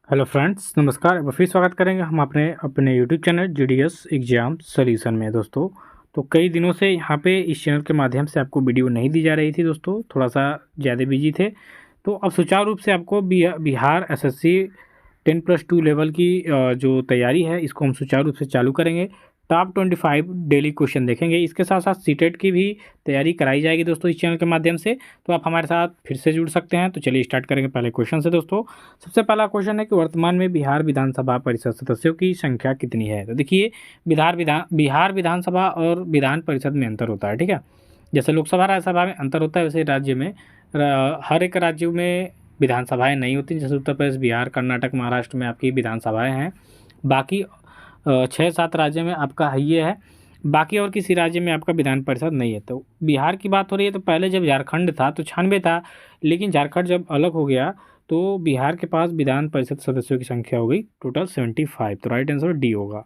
Hello friends, नमस्कार। अब फिर स्वागत करेंगे हम अपने अपने YouTube channel GDS exam solution में दोस्तों। तो कई दिनों से यहाँ पे इस चैनल के माध्यम से आपको वीडियो नहीं दी जा रही थी दोस्तों, थोड़ा सा ज़्यादा बिजी थे। तो अब सुचारू रूप से आपको बिहार एसएससी 10+2 लेवल की जो तैयारी है इसको हम सुचारू रूप से चालू करेंगे। टॉप 25 डेली क्वेश्चन देखेंगे, इसके साथ साथ सीटेट की भी तैयारी कराई जाएगी दोस्तों इस चैनल के माध्यम से। तो आप हमारे साथ फिर से जुड़ सकते हैं। तो चलिए स्टार्ट करेंगे पहले क्वेश्चन से दोस्तों। सबसे पहला क्वेश्चन है कि वर्तमान में बिहार विधानसभा परिषद सदस्यों की संख्या कितनी है। तो देखिए, बिहार विधानसभा और विधान परिषद में अंतर होता है, ठीक है। जैसे लोकसभा राज्यसभा में अंतर होता है, वैसे राज्य में हर एक राज्य में विधानसभाएं नहीं होती। जैसे उत्तर प्रदेश, बिहार, कर्नाटक, महाराष्ट्र में आपकी विधानसभाएं हैं। बाकी 6-7 राज्य में आपका है ये है। बाकी और किसी राज्य में आपका विधान परिषद नहीं है। तो बिहार की बात हो रही है, तो पहले जब झारखंड था तो 96 था, लेकिन झारखंड जब अलग हो गया तो बिहार के पास विधान परिषद सदस्यों की संख्या हो गई टोटल 75। तो राइट आंसर डी होगा।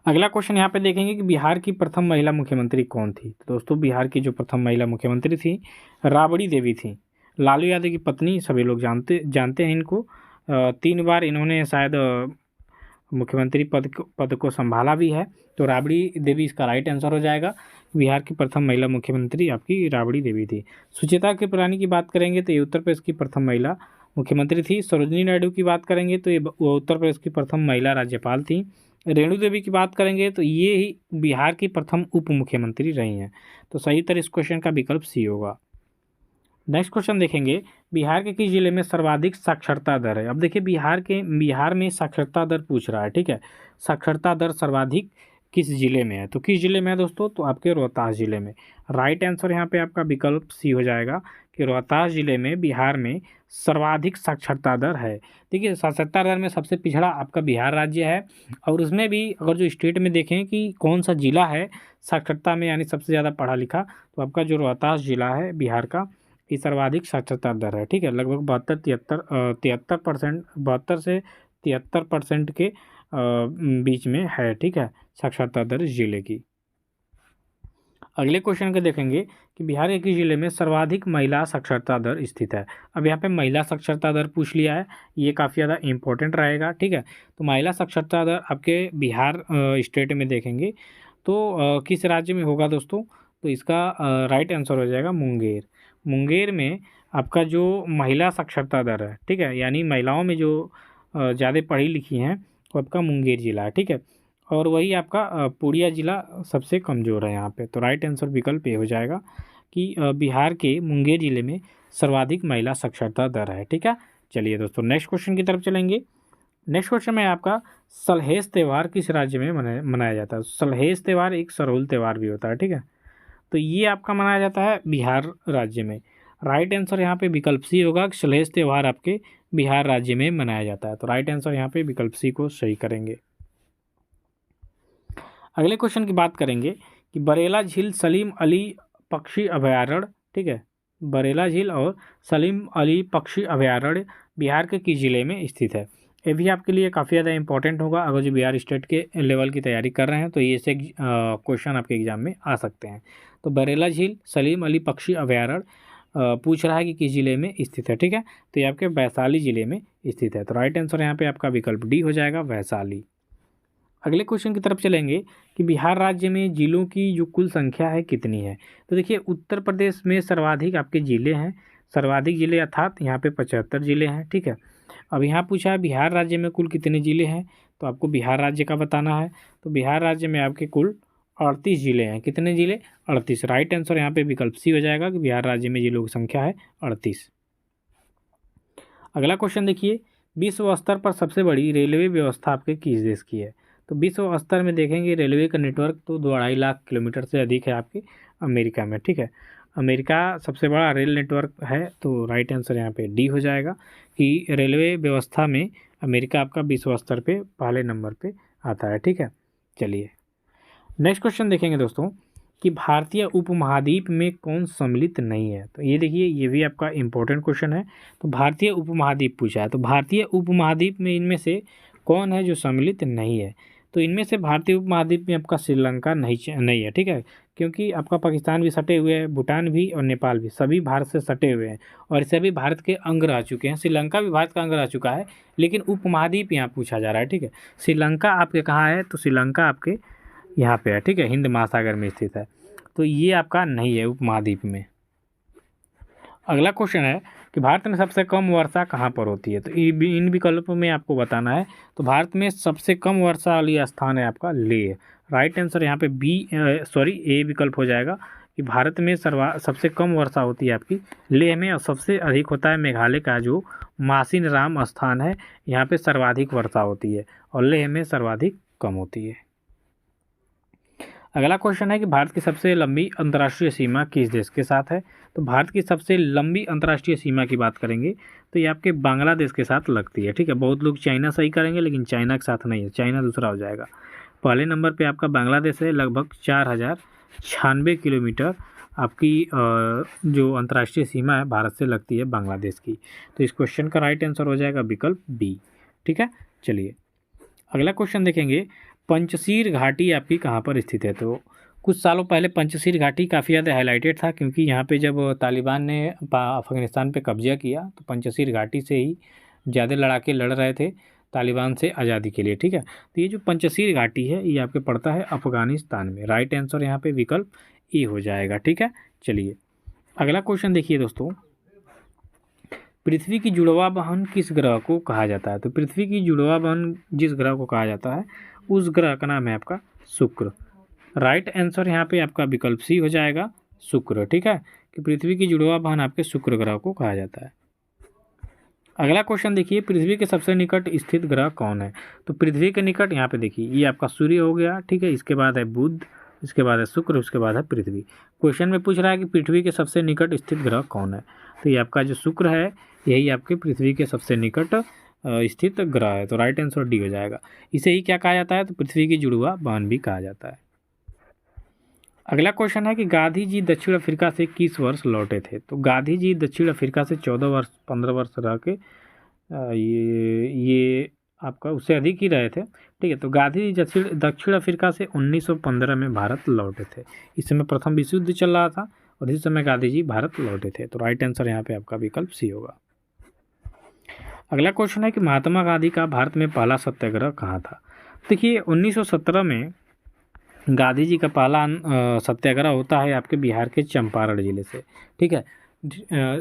अगला क्वेश्चन यहाँ पे देखेंगे कि बिहार की प्रथम महिला मुख्यमंत्री कौन थी। तो दोस्तों, बिहार की जो प्रथम महिला मुख्यमंत्री थी राबड़ी देवी थी। लालू यादव की पत्नी, सभी लोग जानते हैं इनको। 3 बार इन्होंने शायद मुख्यमंत्री पद को संभाला भी है। तो राबड़ी देवी इसका राइट आंसर हो जाएगा। बिहार की प्रथम महिला मुख्यमंत्री आपकी राबड़ी देवी थी। सुचेता कृपलानी की बात करेंगे तो ये उत्तर प्रदेश की प्रथम महिला मुख्यमंत्री थी। सरोजिनी नायडू की बात करेंगे तो ये उत्तर प्रदेश की प्रथम महिला राज्यपाल थी। रेणु देवी की बात करेंगे तो ये ही बिहार की प्रथम उप मुख्यमंत्री रही हैं। तो सही उत्तर इस क्वेश्चन का विकल्प सी होगा। नेक्स्ट क्वेश्चन देखेंगे, बिहार के किस जिले में सर्वाधिक साक्षरता दर है। अब देखिए, बिहार में साक्षरता दर पूछ रहा है, ठीक है। साक्षरता दर सर्वाधिक किस जिले में है, तो किस जिले में है दोस्तों, तो आपके रोहतास जिले में। राइट आंसर यहाँ पे आपका विकल्प सी हो जाएगा कि रोहतास जिले में बिहार में सर्वाधिक साक्षरता दर है। देखिए, साक्षरता दर में सबसे पिछड़ा आपका बिहार राज्य है। और उसमें भी अगर जो स्टेट में देखें कि कौन सा जिला है साक्षरता में यानी सबसे ज़्यादा पढ़ा लिखा, तो आपका जो रोहतास जिला है बिहार का, ये सर्वाधिक साक्षरता दर है, ठीक है। लगभग 73% 72 से 73% के बीच में है, ठीक है, साक्षरता दर इस जिले की। अगले क्वेश्चन को देखेंगे कि बिहार के किस जिले में सर्वाधिक महिला साक्षरता दर स्थित है। अब यहाँ पे महिला साक्षरता दर पूछ लिया है, ये काफ़ी ज़्यादा इंपॉर्टेंट रहेगा, ठीक है। तो महिला साक्षरता दर आपके बिहार स्टेट में देखेंगे तो किस राज्य में होगा दोस्तों, तो इसका राइट आंसर हो जाएगा मुंगेर। मुंगेर में आपका जो महिला साक्षरता दर है, ठीक है, यानी महिलाओं में जो ज़्यादा पढ़ी लिखी हैं वो आपका मुंगेर जिला है, ठीक है। और वही आपका पूर्णिया जिला सबसे कमज़ोर है यहाँ पे। तो राइट आंसर विकल्प ये हो जाएगा कि बिहार के मुंगेर जिले में सर्वाधिक महिला साक्षरता दर है, ठीक है। चलिए दोस्तों, नेक्स्ट क्वेश्चन की तरफ चलेंगे। नेक्स्ट क्वेश्चन में आपका सलहेस त्यौहार किस राज्य में मनाया जाता है। सलहेस त्यौहार एक सरहुल त्यौहार भी होता है, ठीक है। तो ये आपका मनाया जाता है बिहार राज्य में। राइट आंसर यहाँ पे विकल्प सी होगा कि सलहेस त्यौहार आपके बिहार राज्य में मनाया जाता है। तो राइट आंसर यहाँ पे विकल्प सी को सही करेंगे। अगले क्वेश्चन की बात करेंगे कि बरेला झील सलीम अली पक्षी अभयारण्य, ठीक है, बरेला झील और सलीम अली पक्षी अभयारण्य बिहार के किस जिले में स्थित है। ये भी आपके लिए काफ़ी ज़्यादा इंपॉर्टेंट होगा। अगर जो बिहार स्टेट के लेवल की तैयारी कर रहे हैं तो ये से क्वेश्चन आपके एग्जाम में आ सकते हैं। तो बरेला झील सलीम अली पक्षी अभयारण्य पूछ रहा है कि किस जिले में स्थित है, ठीक है। तो ये आपके वैशाली जिले में स्थित है। तो राइट आंसर यहाँ पे आपका विकल्प डी हो जाएगा, वैशाली। अगले क्वेश्चन की तरफ चलेंगे कि बिहार राज्य में जिलों की जो कुल संख्या है कितनी है। तो देखिए, उत्तर प्रदेश में सर्वाधिक आपके जिले हैं, सर्वाधिक जिले अर्थात यहाँ पे 75 जिले हैं, ठीक है। अब यहाँ पूछा है बिहार राज्य में कुल कितने जिले हैं, तो आपको बिहार राज्य का बताना है। तो बिहार राज्य में आपके कुल 38 जिले हैं। कितने जिले, 38। राइट आंसर यहाँ पे विकल्प सी हो जाएगा कि बिहार राज्य में जिलों की संख्या है 38। अगला क्वेश्चन देखिए, विश्व स्तर पर सबसे बड़ी रेलवे व्यवस्था आपके किस देश की है। तो विश्व स्तर में देखेंगे रेलवे का नेटवर्क तो 2-2.5 लाख किलोमीटर से अधिक है आपके अमेरिका में, ठीक है। अमेरिका सबसे बड़ा रेल नेटवर्क है। तो राइट आंसर यहाँ पे डी हो जाएगा कि रेलवे व्यवस्था में अमेरिका आपका विश्व स्तर पे पहले नंबर पे आता है, ठीक है। चलिए नेक्स्ट क्वेश्चन देखेंगे दोस्तों कि भारतीय उपमहाद्वीप में कौन सम्मिलित नहीं है। तो ये देखिए, ये भी आपका इंपॉर्टेंट क्वेश्चन है। तो भारतीय उपमहाद्वीप पूछा है, तो भारतीय उपमहाद्वीप में इनमें से कौन है जो सम्मिलित नहीं है। तो इनमें से भारतीय उपमहाद्वीप में आपका श्रीलंका नहीं है, ठीक है, क्योंकि आपका पाकिस्तान भी सटे हुए हैं, भूटान भी और नेपाल भी, सभी भारत से सटे हुए हैं और सभी भारत के अंग रह चुके हैं। श्रीलंका भी भारत का अंग रह चुका है, लेकिन उपमहाद्वीप यहाँ पूछा जा रहा है, ठीक है। श्रीलंका आपके कहाँ है, तो श्रीलंका आपके यहाँ पे है, ठीक है, हिंद महासागर में स्थित है, तो ये आपका नहीं है उपमहाद्वीप में। अगला क्वेश्चन है कि भारत में सबसे कम वर्षा कहाँ पर होती है, तो इन विकल्पों में आपको बताना है। तो भारत में सबसे कम वर्षा वाली स्थान है आपका लेह। राइट आंसर यहाँ पे ए विकल्प हो जाएगा कि भारत में सबसे कम वर्षा होती है आपकी लेह में, और सबसे अधिक होता है मेघालय का जो मासिन राम स्थान है, यहाँ पे सर्वाधिक वर्षा होती है और लेह में सर्वाधिक कम होती है। अगला क्वेश्चन है कि भारत की सबसे लंबी अंतर्राष्ट्रीय सीमा किस देश के साथ है, तो भारत की सबसे लंबी अंतर्राष्ट्रीय सीमा की बात करेंगे तो ये आपके बांग्लादेश के साथ लगती है, ठीक है। बहुत लोग चाइना सही करेंगे, लेकिन चाइना के साथ नहीं है, चाइना दूसरा हो जाएगा। पहले नंबर पे आपका बांग्लादेश है, लगभग 4096 किलोमीटर आपकी जो अंतर्राष्ट्रीय सीमा है भारत से लगती है बांग्लादेश की। तो इस क्वेश्चन का राइट आंसर हो जाएगा विकल्प बी, ठीक है। चलिए अगला क्वेश्चन देखेंगे, पंचशीर घाटी आपकी कहाँ पर स्थित है। तो कुछ सालों पहले पंचशीर घाटी काफ़ी ज़्यादा हाईलाइटेड था, क्योंकि यहाँ पे जब तालिबान ने अफ़गानिस्तान पे कब्जा किया तो पंचशीर घाटी से ही ज़्यादा लड़ाके लड़ रहे थे तालिबान से आज़ादी के लिए, ठीक है। तो ये जो पंचशीर घाटी है ये आपके पड़ता है अफ़गानिस्तान में। राइट आंसर यहाँ पे विकल्प ए हो जाएगा, ठीक है। चलिए अगला क्वेश्चन देखिए दोस्तों, पृथ्वी की जुड़वा बहन किस ग्रह को कहा जाता है। तो पृथ्वी की जुड़वा बहन जिस ग्रह को कहा जाता है उस ग्रह का नाम है आपका शुक्र। राइट आंसर यहाँ पे आपका विकल्प सी हो जाएगा, शुक्र, ठीक है, कि पृथ्वी की जुड़वा बहन आपके शुक्र ग्रह को कहा जाता है। अगला क्वेश्चन देखिए, पृथ्वी के सबसे निकट स्थित ग्रह कौन है। तो पृथ्वी के निकट यहाँ पे देखिए ये आपका सूर्य हो गया, ठीक है, इसके बाद है बुध, इसके बाद है शुक्र, उसके बाद है पृथ्वी। क्वेश्चन में पूछ रहा है कि पृथ्वी के सबसे निकट स्थित ग्रह कौन है, तो ये आपका जो शुक्र है यही आपके पृथ्वी के सबसे निकट स्थित ग्रह है। तो राइट आंसर डी हो जाएगा। इसे ही क्या कहा जाता है, तो पृथ्वी की जुड़वा बहन भी कहा जाता है। अगला क्वेश्चन है कि गांधी जी दक्षिण अफ्रीका से किस वर्ष लौटे थे। तो गांधी जी दक्षिण अफ्रीका से 15 वर्ष रह के ये आपका उससे अधिक ही रहे थे, ठीक है। तो गांधी जी दक्षिण अफ्रीका से 1915 में भारत लौटे थे। इस समय प्रथम विश्व युद्ध चल रहा था और इस समय गांधी जी भारत लौटे थे। तो राइट आंसर यहाँ पे आपका विकल्प सी होगा। अगला क्वेश्चन है कि महात्मा गांधी का भारत में पहला सत्याग्रह कहाँ था। देखिए 1917 में गांधी जी का पहला सत्याग्रह होता है आपके बिहार के चंपारण ज़िले से, ठीक है।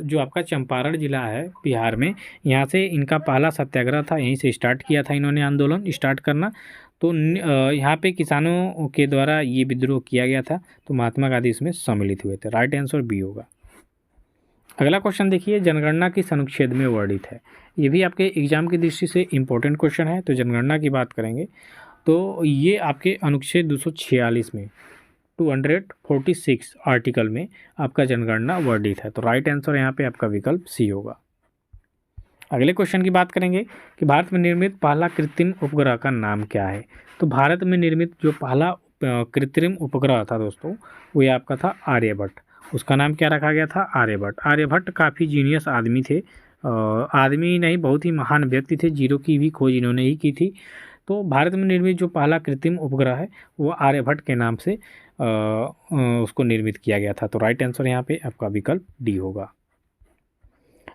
जो आपका चंपारण ज़िला है बिहार में, यहाँ से इनका पहला सत्याग्रह था, यहीं से स्टार्ट किया था इन्होंने आंदोलन स्टार्ट करना। तो यहाँ पे किसानों के द्वारा ये विद्रोह किया गया था, तो महात्मा गांधी इसमें सम्मिलित हुए थे। राइट आंसर बी होगा। अगला क्वेश्चन देखिए, जनगणना किस अनुच्छेद में वर्णित है। ये भी आपके एग्जाम की दृष्टि से इम्पोर्टेंट क्वेश्चन है। तो जनगणना की बात करेंगे तो ये आपके अनुच्छेद 246 में 246 आर्टिकल में आपका जनगणना वर्णित है। तो राइट आंसर यहाँ पे आपका विकल्प सी होगा। अगले क्वेश्चन की बात करेंगे कि भारत में निर्मित पहला कृत्रिम उपग्रह का नाम क्या है। तो भारत में निर्मित जो पहला कृत्रिम उपग्रह था दोस्तों, वो ये आपका था आर्यभट्ट। उसका नाम क्या रखा गया था, आर्यभट्ट। आर्यभट्ट काफ़ी जीनियस आदमी थे, आदमी नहीं बहुत ही महान व्यक्ति थे, जीरो की भी खोज इन्होंने ही की थी। तो भारत में निर्मित जो पहला कृत्रिम उपग्रह है वो आर्यभट्ट के नाम से उसको निर्मित किया गया था। तो राइट आंसर यहाँ पे आपका विकल्प डी होगा।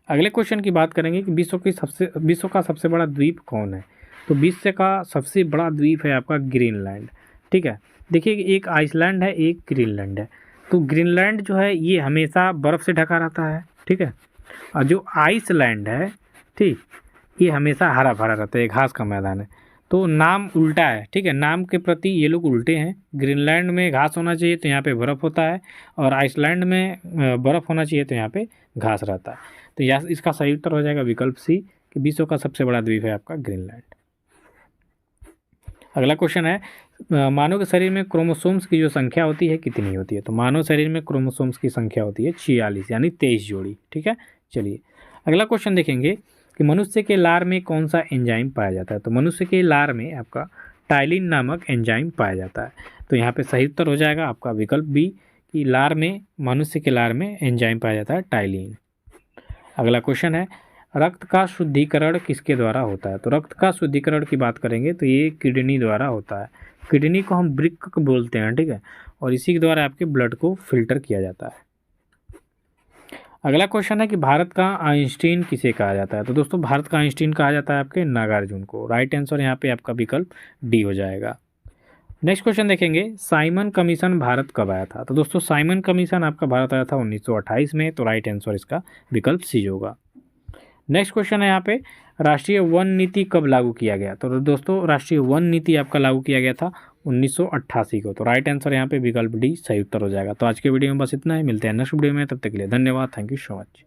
अगले क्वेश्चन की बात करेंगे कि विश्व का सबसे बड़ा द्वीप कौन है। तो विश्व का सबसे बड़ा द्वीप है आपका ग्रीनलैंड, ठीक है। देखिए एक आइसलैंड है, एक ग्रीनलैंड है। तो ग्रीनलैंड जो है ये हमेशा बर्फ़ से ढका रहता है, ठीक है, और जो आइसलैंड है, ठीक, ये हमेशा हरा भरा रहता है, घास का मैदान है। तो नाम उल्टा है, ठीक है, नाम के प्रति ये लोग उल्टे हैं। ग्रीनलैंड में घास होना चाहिए तो यहाँ पे बर्फ़ होता है, और आइसलैंड में बर्फ़ होना चाहिए तो यहाँ पे घास रहता है। तो यह इसका सही उत्तर हो जाएगा विकल्प सी कि विश्व का सबसे बड़ा द्वीप है आपका ग्रीनलैंड। अगला क्वेश्चन है, मानव के शरीर में क्रोमोसोम्स की जो संख्या होती है कितनी होती है। तो मानव शरीर में क्रोमोसोम्स की संख्या होती है 46, यानी 23 जोड़ी, ठीक है। चलिए अगला क्वेश्चन देखेंगे कि मनुष्य के लार में कौन सा एंजाइम पाया जाता है। तो मनुष्य के लार में आपका टाइलिन नामक एंजाइम पाया जाता है। तो यहाँ पे सही उत्तर हो जाएगा आपका विकल्प बी कि लार में, मनुष्य के लार में एंजाइम पाया जाता है टाइलिन। अगला क्वेश्चन है, रक्त का शुद्धिकरण किसके द्वारा होता है? तो रक्त का शुद्धिकरण की बात करेंगे तो ये किडनी द्वारा होता है। किडनी को हम वृक्क बोलते हैं, ठीक है, और इसी के द्वारा आपके ब्लड को फिल्टर किया जाता है। अगला क्वेश्चन है कि भारत का आइंस्टीन किसे कहा जाता है? तो दोस्तों भारत का आइंस्टीन कहा जाता है आपके नागार्जुन को। राइट आंसर यहाँ पे आपका विकल्प डी हो जाएगा। नेक्स्ट क्वेश्चन देखेंगे, साइमन कमीशन भारत कब आया था? तो दोस्तों साइमन कमीशन आपका भारत आया था 1928 में, तो राइट आंसर इसका विकल्प सी होगा। नेक्स्ट क्वेश्चन है यहाँ पे, राष्ट्रीय वन नीति कब लागू किया गया? तो दोस्तों राष्ट्रीय वन नीति आपका लागू किया गया था 1988 को, तो राइट आंसर यहाँ पे विकल्प डी सही उत्तर हो जाएगा। तो आज के वीडियो में बस इतना ही, मिलते हैं नेक्स्ट वीडियो में, तब तक के लिए धन्यवाद, थैंक यू सो मच।